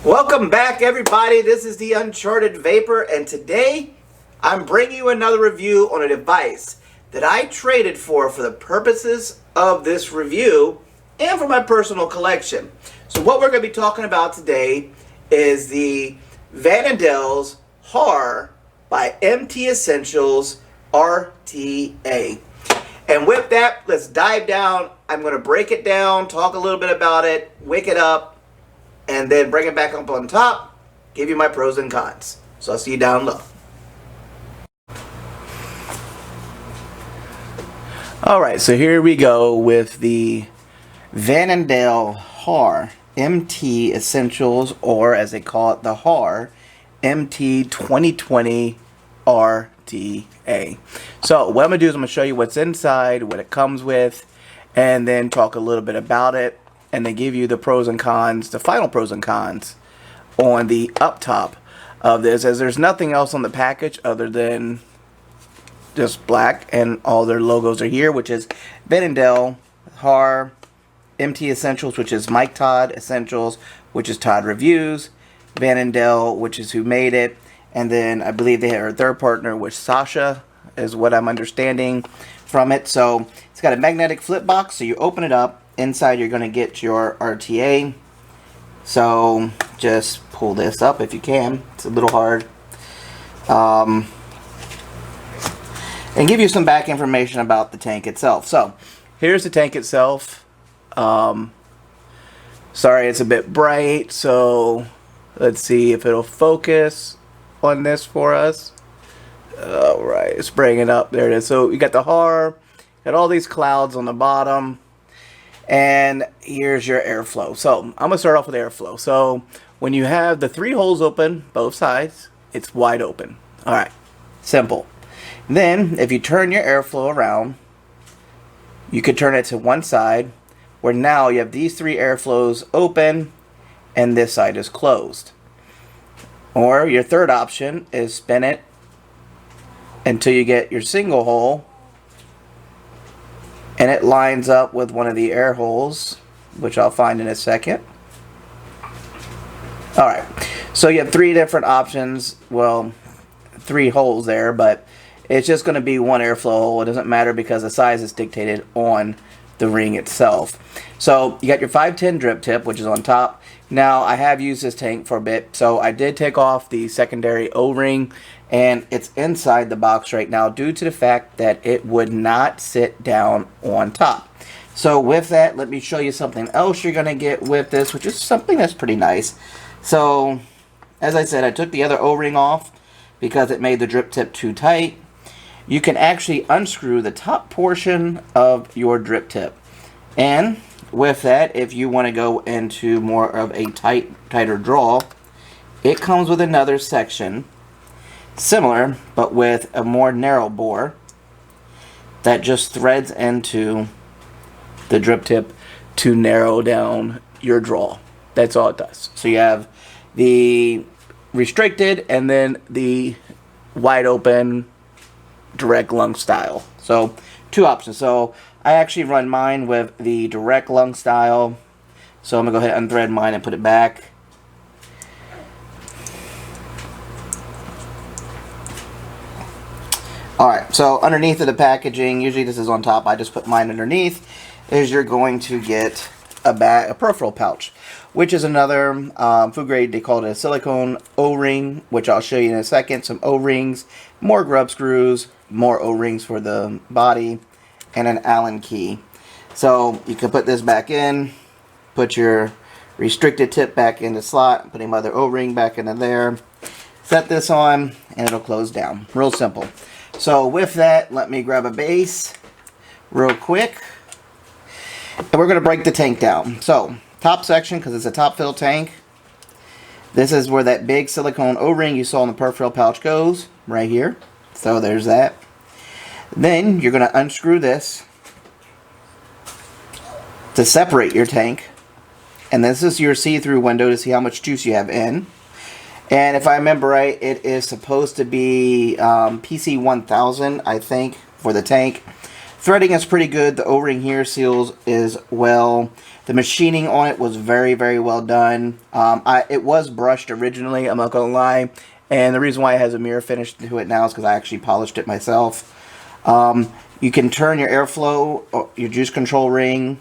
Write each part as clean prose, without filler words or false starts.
Welcome back, everybody. This is the Uncharted Vaper, and today I'm bringing you another review on a device that I traded for the purposes of this review and for my personal collection. So what we're going to be talking about today is the Vapediy's HAAR by MT Essentials RTA. And with that, let's dive down. I'm going to break it down, talk a little bit about it, wick it up, and then bring it back up on top, give you my pros and cons. So I'll see you down low. Alright, so here we go with the Vapediy HAAR MT Essentials, or as they call it, the HAAR MT 2020 RTA. So what I'm going to do is I'm going to show you what's inside, what it comes with, and then talk a little bit about it, and then give you the pros and cons, the final pros and cons on the up top of this, as there's nothing else on the package other than just black, and all their logos are here, which is Vapediy, HAAR, MT Essentials, which is Mike Todd, Essentials, which is Todd Reviews, Vapediy, which is who made it, and then I believe they have a third partner, which Sasha is what I'm understanding from it. So it's got a magnetic flip box, so you open it up. Inside you're going to get your RTA, so just pull this up if you can. It's a little hard. And give you some back information about the tank itself. So here's the tank itself. Sorry it's a bit bright, so let's see if it'll focus on this for us. Alright, it's bringing it up. There it is. So you got the HAAR, got all these clouds on the bottom. And here's your airflow. So I'm going to start off with airflow. So when you have the 3 holes open, both sides, it's wide open. Alright, simple. Then if you turn your airflow around, you could turn it to one side, where now you have these 3 airflows open and this side is closed. Or your third option is spin it until you get your single hole and it lines up with one of the air holes, which I'll find in a second. Alright, so you have 3 different options. Well, 3 holes there, but it's just going to be one airflow hole. It doesn't matter because the size is dictated on the ring itself. So you got your 510 drip tip, which is on top. Now I have used this tank for a bit, so I did take off the secondary O-ring, and it's inside the box right now due to the fact that it would not sit down on top. So with that, let me show you something else you're going to get with this, which is something that's pretty nice. So as I said, I took the other O-ring off because it made the drip tip too tight. You can actually unscrew the top portion of your drip tip, and with that, if you want to go into more of a tighter draw, it comes with another section similar but with a more narrow bore that just threads into the drip tip to narrow down your draw. That's all it does. So you have the restricted and then the wide open direct lung style. So 2 options. So I actually run mine with the direct lung style. So I'm going to go ahead and unthread mine and put it back. Alright, so underneath of the packaging, usually this is on top, I just put mine underneath, is you're going to get a peripheral pouch, which is another food grade. They call it a silicone O-ring, which I'll show you in a second. Some O-rings, more grub screws, more O-rings for the body, and an Allen key. So you can put this back in, put your restricted tip back in the slot, put another O-ring back into there, set this on, and it'll close down. Real simple. So with that, let me grab a base real quick, and we're going to break the tank down. So top section, because it's a top fill tank, this is where that big silicone O-ring you saw in the peripheral pouch goes, right here. So there's that. Then you're going to unscrew this to separate your tank, and this is your see-through window to see how much juice you have in. And if I remember right, it is supposed to be PC 1000, I think, for the tank. Threading is pretty good. The O-ring here seals as well. The machining on it was very, very well done. It was brushed originally, I'm not going to lie. And the reason why it has a mirror finish to it now is because I actually polished it myself. You can turn your airflow, your juice control ring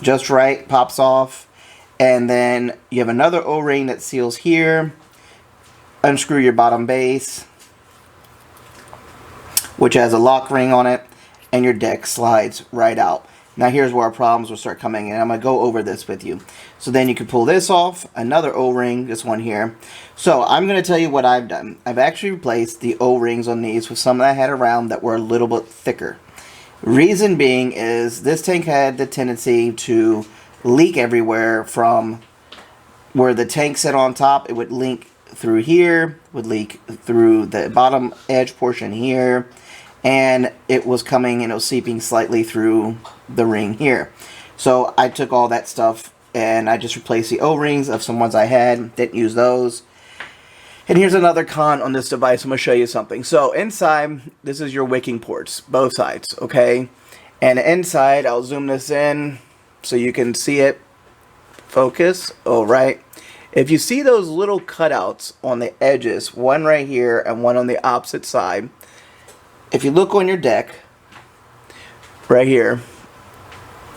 just right, pops off. And then you have another O-ring that seals here. Unscrew your bottom base, which has a lock ring on it, and your deck slides right out. Now here's where our problems will start coming in. I'm going to go over this with you. So then you can pull this off, another O-ring, this one here. So I'm going to tell you what I've done. I've actually replaced the O-rings on these with some that I had around that were a little bit thicker. Reason being is this tank had the tendency to leak everywhere from where the tank sit on top. It would leak through here, would leak through the bottom edge portion here, and it was coming and it was seeping slightly through the ring here. So I took all that stuff and I just replaced the O-rings of some ones I had, didn't use those. And here's another con on this device. I'm going to show you something. So inside, this is your wicking ports, both sides, okay? And inside, I'll zoom this in so you can see it. Focus. All right. If you see those little cutouts on the edges, one right here and one on the opposite side, if you look on your deck, right here,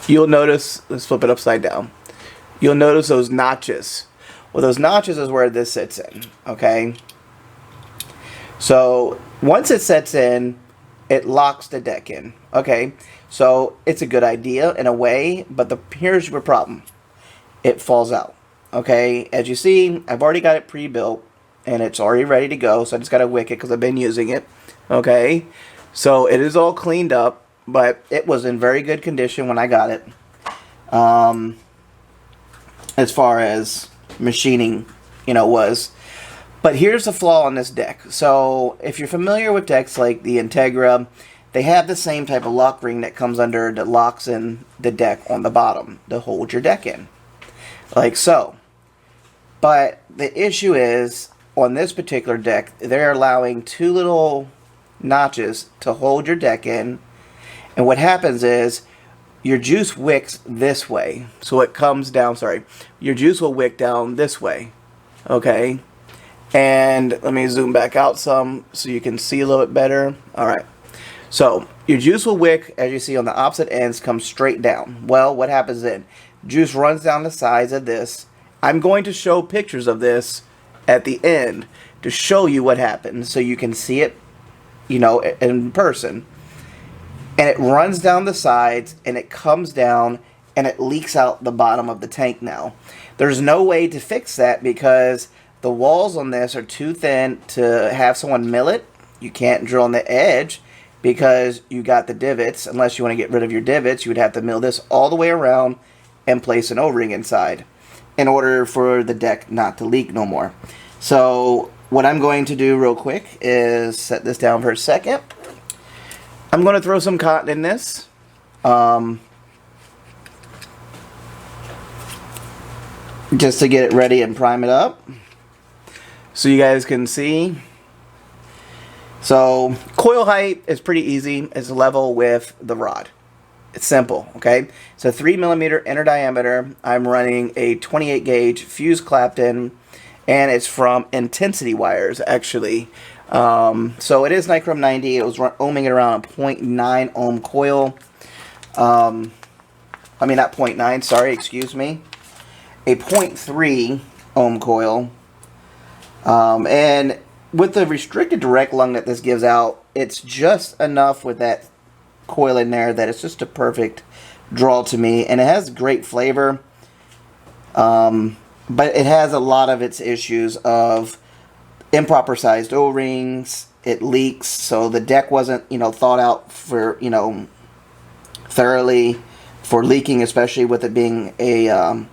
you'll notice, let's flip it upside down. You'll notice those notches. Well, those notches is where this sits in, okay? So once it sets in, it locks the deck in, okay? So it's a good idea in a way, but here's your problem. It falls out, okay? As you see, I've already got it pre-built, and it's already ready to go, so I just got to wick it because I've been using it, okay? So it is all cleaned up, but it was in very good condition when I got it. As far as machining, was. But here's the flaw on this deck. So if you're familiar with decks like the Integra, they have the same type of lock ring that comes under that locks in the deck on the bottom to hold your deck in. Like so. But the issue is, on this particular deck, they're allowing two little notches to hold your deck in. And what happens is, your juice wicks this way. So it comes down, your juice will wick down this way. Okay? And let me zoom back out some so you can see a little bit better. Alright. So, your juice will wick, as you see on the opposite ends, come straight down. Well, what happens then? Juice runs down the sides of this. I'm going to show pictures of this at the end to show you what happens so you can see it, in person. And it runs down the sides, and it comes down, and it leaks out the bottom of the tank now. There's no way to fix that because the walls on this are too thin to have someone mill it. You can't drill on the edge because you got the divots. Unless you want to get rid of your divots, you would have to mill this all the way around and place an O-ring inside in order for the deck not to leak no more. So what I'm going to do real quick is set this down for a second. I'm going to throw some cotton in this. Just to get it ready and prime it up. So you guys can see. So coil height is pretty easy. It's level with the rod. It's simple, okay? So 3mm inner diameter. I'm running a 28 gauge fuse Clapton. And it's from Intensity Wires, actually. So it is nichrome 90. It was ohming at around a 0.9 ohm coil. I mean, not 0.9, sorry, excuse me. A 0.3 ohm coil. And with the restricted direct lung that this gives out, it's just enough with that coil in there that it's just a perfect draw to me. And it has great flavor. But it has a lot of its issues of improper sized O-rings. It leaks, so the deck wasn't, thought out for, thoroughly for leaking, especially with it being a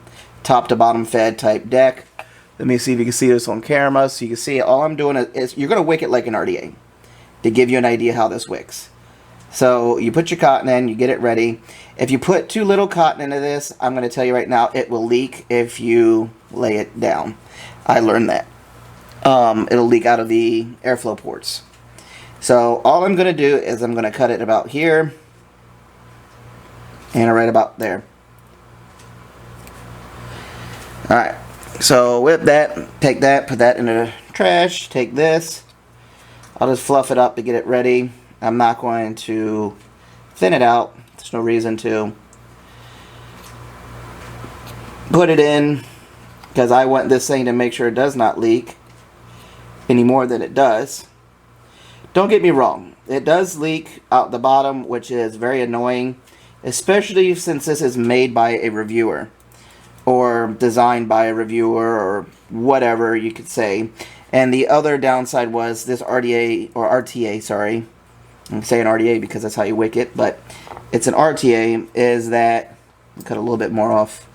top to bottom fed type deck. Let me see if you can see this on camera. So you can see all I'm doing is you're going to wick it like an RTA to give you an idea how this wicks. So you put your cotton in, you get it ready. If you put too little cotton into this, I'm going to tell you right now, it will leak if you lay it down. I learned that. It'll leak out of the airflow ports. So all I'm going to do is I'm going to cut it about here. and right about there. Alright, so with that, take that, put that in the trash, take this. I'll just fluff it up to get it ready. I'm not going to thin it out. There's no reason to. Put it in, because I want this thing to make sure it does not leak any more than it does. Don't get me wrong, it does leak out the bottom, which is very annoying, especially since this is made by a reviewer or designed by a reviewer or whatever you could say. And the other downside was this RTA, or RTA, sorry. I'm saying RTA because that's how you wick it, but it's an RTA, is that, cut a little bit more off,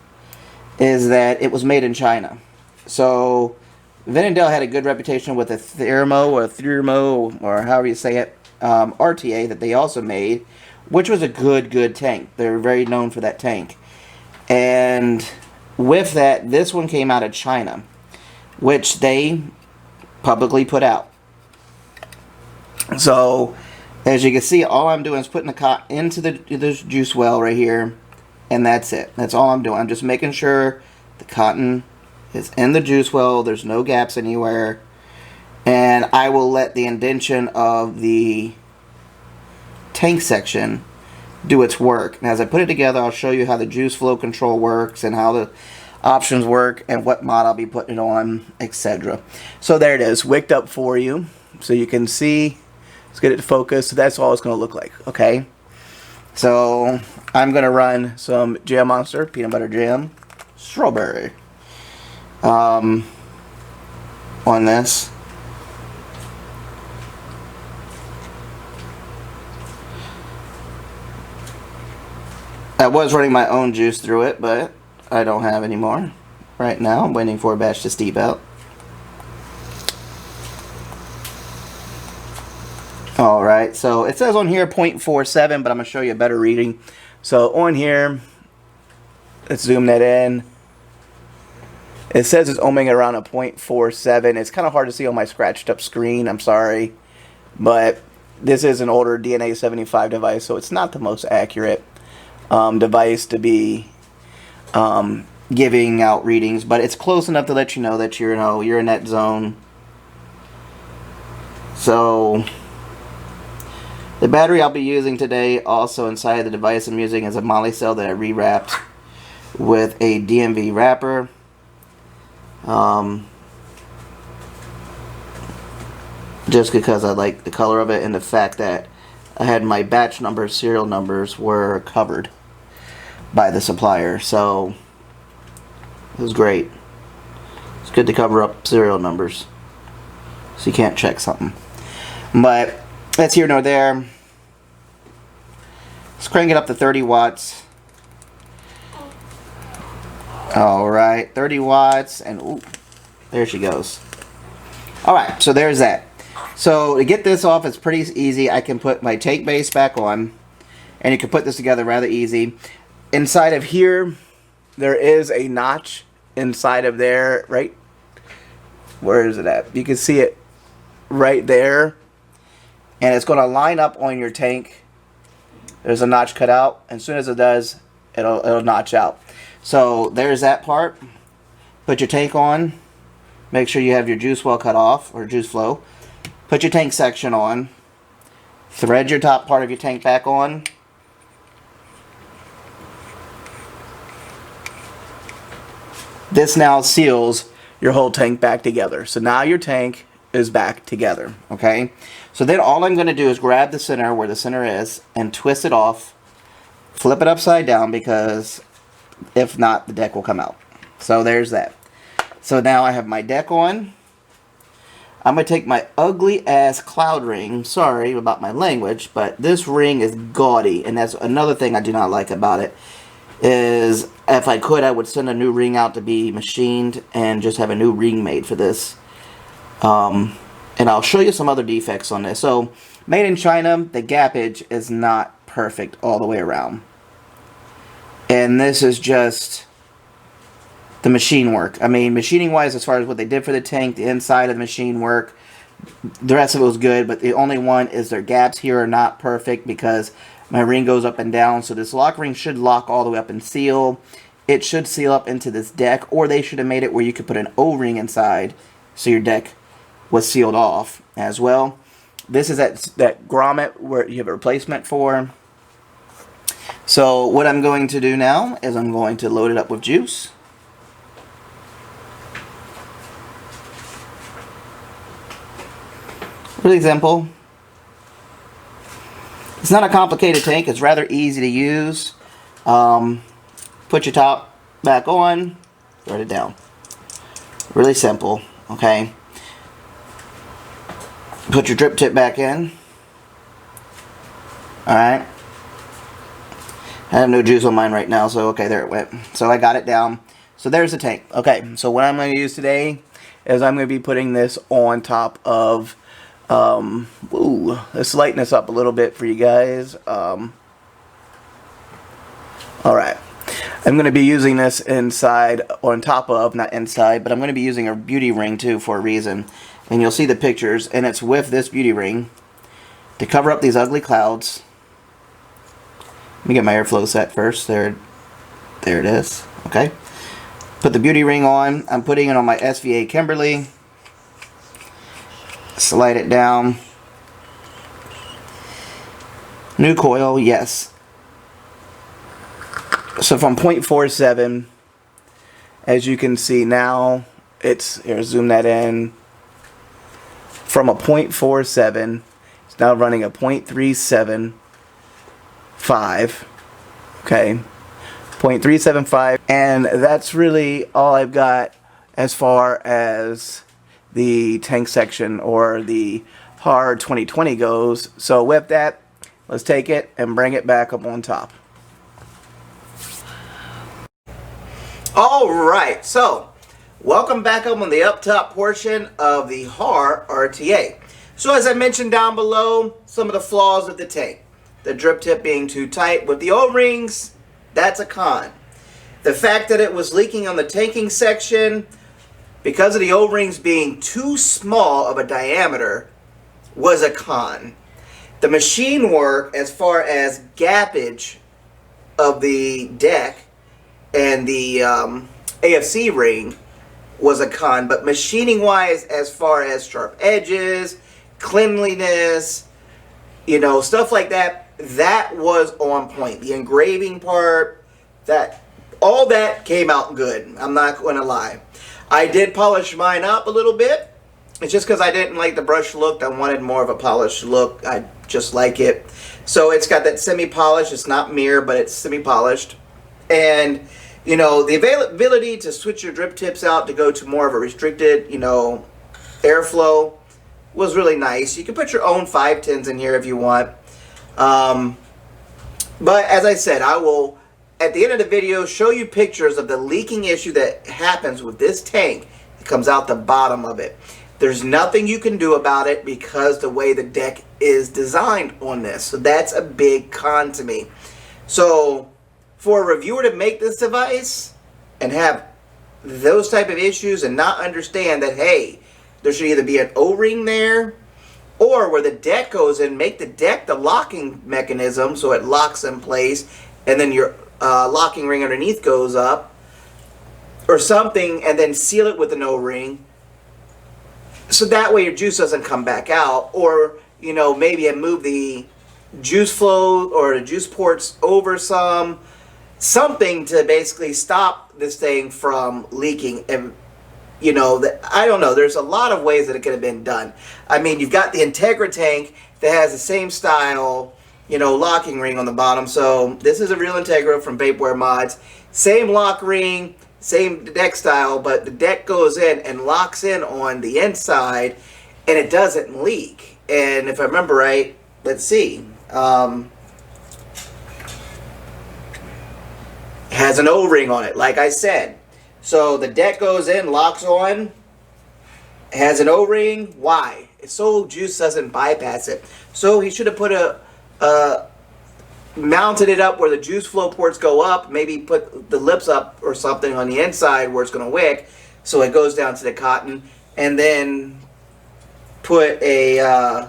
is that it was made in China. So Vapediy had a good reputation with a Thermo, or however you say it, RTA that they also made, which was a good tank. They were very known for that tank. And with that, this one came out of China, which they publicly put out. So as you can see, all I'm doing is putting the cotton into this juice well right here, and that's it. That's all I'm doing. I'm just making sure the cotton is in the juice well, there's no gaps anywhere, and I will let the indentation of the tank section do its work. And as I put it together, I'll show you how the juice flow control works and how the options work and what mod I'll be putting it on, etc. So there it is, wicked up for you, so you can see. Let's get it to focus. So that's all it's going to look like. Okay. So I'm going to run some Jam Monster peanut butter jam strawberry on this. I was running my own juice through it, but I don't have any more right now. I'm waiting for a batch to steep out. Alright, so it says on here 0.47, but I'm going to show you a better reading. So on here, let's zoom that in. It says it's ohming around a 0.47. It's kind of hard to see on my scratched up screen, I'm sorry. But this is an older DNA 75 device, so it's not the most accurate device to be giving out readings, but it's close enough to let you know that you're in that zone. So the battery I'll be using today, also inside the device I'm using, is a moly cell that I rewrapped with a DMV wrapper. Just because I like the color of it and the fact that I had my batch numbers, serial numbers were covered by the supplier, so it was great. It's good to cover up serial numbers so you can't check something. But that's here nor there. Let's crank it up to 30 watts. Alright, 30 watts, and ooh, there she goes. Alright, so there's that. So to get this off, it's pretty easy. I can put my tank base back on, and you can put this together rather easy. Inside of here, there is a notch inside of there, right? Where is it at? You can see it right there. And it's going to line up on your tank. There's a notch cut out. As soon as it does, it'll notch out. So there's that part. Put your tank on. Make sure you have your juice well cut off, or juice flow. Put your tank section on. Thread your top part of your tank back on. This now seals your whole tank back together. So now your tank is back together. Okay? So then all I'm going to do is grab the center, where the center is, and twist it off. Flip it upside down, because if not, the deck will come out. So there's that. So now I have my deck on. I'm going to take my ugly ass cloud ring. Sorry about my language, but this ring is gaudy. And that's another thing I do not like about it. Is if I could, I would send a new ring out to be machined and just have a new ring made for this. And I'll show you some other defects on this. So, made in China, the gappage is not perfect all the way around. And this is just the machine work. I mean, machining wise, as far as what they did for the tank, the inside of the machine work, the rest of it was good, but the only one is their gaps here are not perfect, because my ring goes up and down. So this lock ring should lock all the way up and seal. It should seal up into this deck, or they should have made it where you could put an O-ring inside so your deck was sealed off as well. This is that grommet where you have a replacement for. So what I'm going to do now is I'm going to load it up with juice. Really simple. It's not a complicated tank. It's rather easy to use. Put your top back on, throw it down. Really simple, okay? Put your drip tip back in. Alright. I have no juice on mine right now, so okay, there it went. So I got it down. So there's the tank. Okay, so what I'm going to use today is I'm going to be putting this on top of, let's lighten this up a little bit for you guys. Alright. I'm going to be using this inside, on top of, not inside, but I'm going to be using a beauty ring too for a reason. And you'll see the pictures, and it's with this beauty ring to cover up these ugly clouds. Let me get my airflow set first. There it is. Okay. Put the beauty ring on. I'm putting it on my SVA Kimberly. Slide it down. New coil, yes. So from 0.47, as you can see now, it's, here, zoom that in. From a 0.47, it's now running a 0.375. Okay, 0.375, and that's really all I've got as far as the tank section or the HAAR 2020 goes. So with that, let's take it and bring it back up on top. Alright, so welcome back up on the up top portion of the HAAR RTA. So as I mentioned down below, some of the flaws of the tank. The drip tip being too tight with the O-rings, that's a con. The fact that it was leaking on the tanking section because of the O-rings being too small of a diameter was a con. The machine work as far as gappage of the deck and the AFC ring was a con, but machining wise, as far as sharp edges, cleanliness, you know, stuff like that, that was on point. The engraving part, all that came out good. I'm not going to lie. I did polish mine up a little bit. It's just because I didn't like the brush look. I wanted more of a polished look. I just like it. So it's got that semi-polished. It's not mirror, but it's semi-polished. And you know, the availability to switch your drip tips out to go to more of a restricted, you know, airflow was really nice. You can put your own 510s in here if you want. But as I said, I will, at the end of the video, show you pictures of the leaking issue that happens with this tank. It comes out the bottom of it. There's nothing you can do about it because the way the deck is designed on this. So that's a big con to me. So for a reviewer to make this device and have those type of issues and not understand that, hey, there should either be an O-ring there or where the deck goes in, make the deck the locking mechanism so it locks in place and then your locking ring underneath goes up or something, and then seal it with an O-ring so that way your juice doesn't come back out. Or, you know, maybe move the juice flow or the juice ports over something to basically stop this thing from leaking. And you know, I don't know, there's a lot of ways that it could have been done. I mean, you've got the Integra tank that has the same style, you know, locking ring on the bottom. So this is a real Integra from Vapeware Mods. Same lock ring, same deck style, but the deck goes in and locks in on the inside and it doesn't leak. And if I remember right, let's see, has an O-ring on it, like I said. So the deck goes in, locks on, has an O-ring. Why? So juice doesn't bypass it. So he should have put mounted it up where the juice flow ports go up, maybe put the lips up or something on the inside where it's going to wick so it goes down to the cotton, and then put a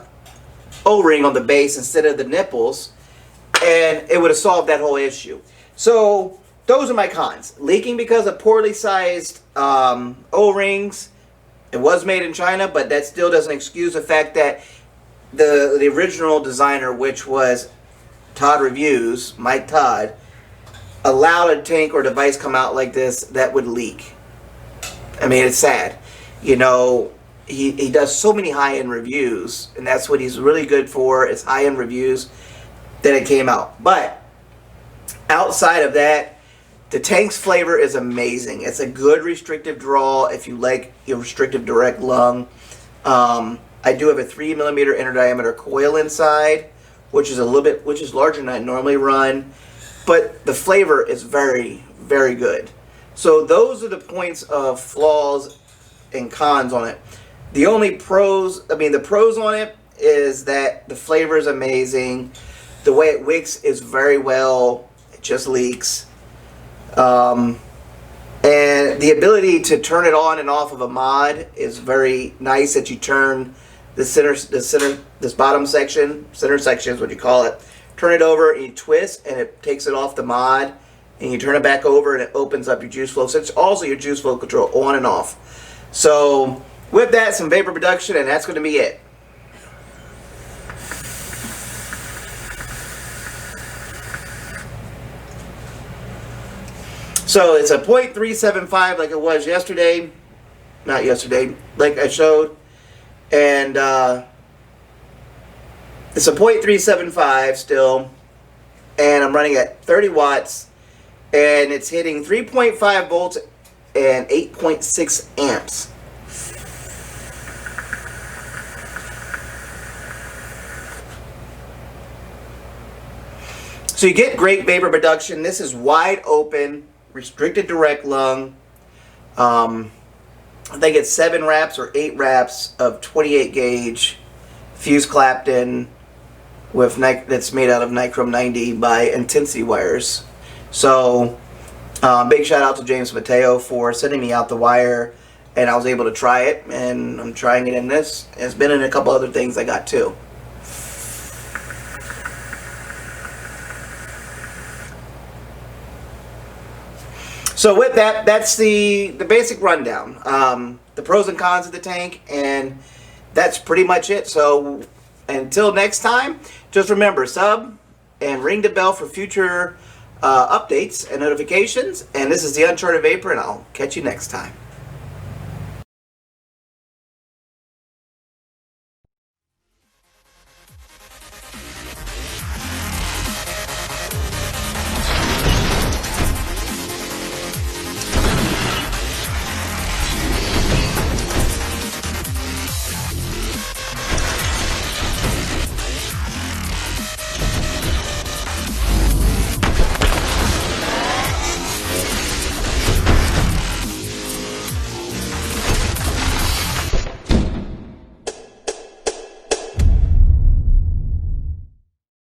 O-ring on the base instead of the nipples. and it would have solved that whole issue. So those are my cons. Leaking because of poorly sized O-rings. It was made in China, but that still doesn't excuse the fact that the original designer, which was Todd Reviews, Mike Todd, allowed a tank or device come out like this that would leak. I mean, it's sad. You know, he does so many high-end reviews, and that's what he's really good for, is high-end reviews, that it came out. But outside of that, the tank's flavor is amazing. It's a good restrictive draw if you like your restrictive direct lung. I do have a 3mm inner diameter coil inside, which is larger than I normally run, but the flavor is very, very good. So those are the points of flaws and cons on it. The only pros, the pros on it is that the flavor is amazing. The way it wicks is very well. It just leaks. And the ability to turn it on and off of a mod is very nice, that you turn this bottom section, center section is what you call it, turn it over and you twist and it takes it off the mod, and you turn it back over and it opens up your juice flow. So it's also your juice flow control on and off. So with that, some vapor production, and that's going to be it. So it's a .375 like it was yesterday. Not yesterday, like I showed. And it's a .375 still. And I'm running at 30 watts. And it's hitting 3.5 volts and 8.6 amps. So you get great vapor production. This is wide open, restricted direct lung. I think it's 7 wraps or 8 wraps of 28 gauge fuse Clapton with that's made out of Nichrome 90 by Intensity wires. So big shout out to James Mateo for sending me out the wire, and I was able to try it, and I'm trying it in this. It's been in a couple other things I got too. So with that, that's the basic rundown. The pros and cons of the tank, and that's pretty much it. So until next time, just remember, sub and ring the bell for future updates and notifications. And this is the Uncharted Vapor, and I'll catch you next time.